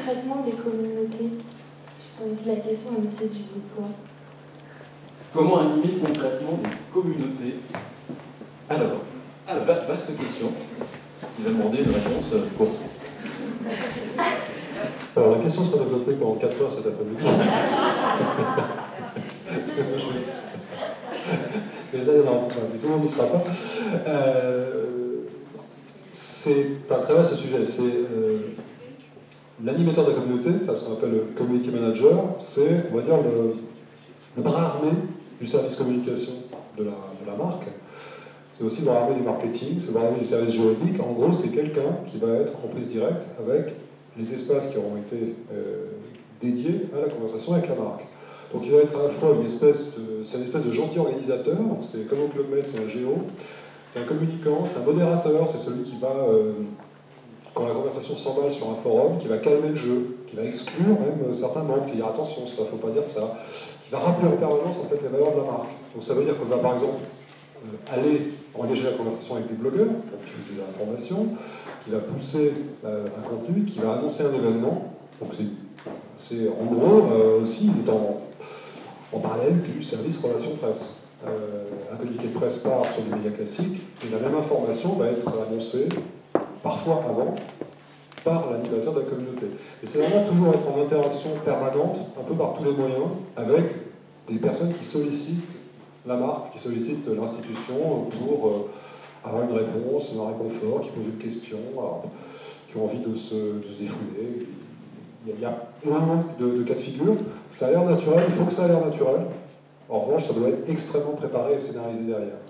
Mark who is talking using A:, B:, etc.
A: concrètement les communautés? Je pose la question à M. Dubuquois.
B: Comment animer concrètement des communautés? Alors, vaste question qui va demander une réponse courte.
C: Alors la question sera développée pendant 4 heures cet après-midi. Mais tout le monde n'y sera pas. C'est un très vaste sujet. C'est l'animateur de la communauté, enfin, ce qu'on appelle le community manager, c'est, on va dire, le bras armé du service communication de la marque. C'est aussi le bras armé du marketing, c'est le bras armé du service juridique. En gros, c'est quelqu'un qui va être en prise directe avec les espaces qui auront été dédiés à la conversation avec la marque. Donc il va être à la fois une espèce de gentil organisateur, c'est comme au Club Med, c'est un géo, c'est un communicant, c'est un modérateur, c'est celui qui va, quand la conversation s'emballe sur un forum, qui va calmer le jeu, qui va exclure même certains membres, qui va dire attention, ça, faut pas dire ça, qui va rappeler en permanence en fait les valeurs de la marque. Donc ça veut dire qu'on va par exemple aller engager la conversation avec des blogueurs, pour diffuser de l'information, qui va pousser un contenu, qui va annoncer un événement. Donc c'est en gros aussi en parallèle du service relation presse. Un communiqué de presse part sur des médias classiques, et la même information va être annoncée, parfois avant, par l'animateur de la communauté. Et c'est vraiment toujours être en interaction permanente, un peu par tous les moyens, avec des personnes qui sollicitent la marque, qui sollicitent l'institution pour avoir une réponse, un réconfort, qui posent une question, qui ont envie de se défouler. Il y a énormément de cas de figure. Ça a l'air naturel, il faut que ça ait l'air naturel. En revanche, ça doit être extrêmement préparé et scénarisé derrière.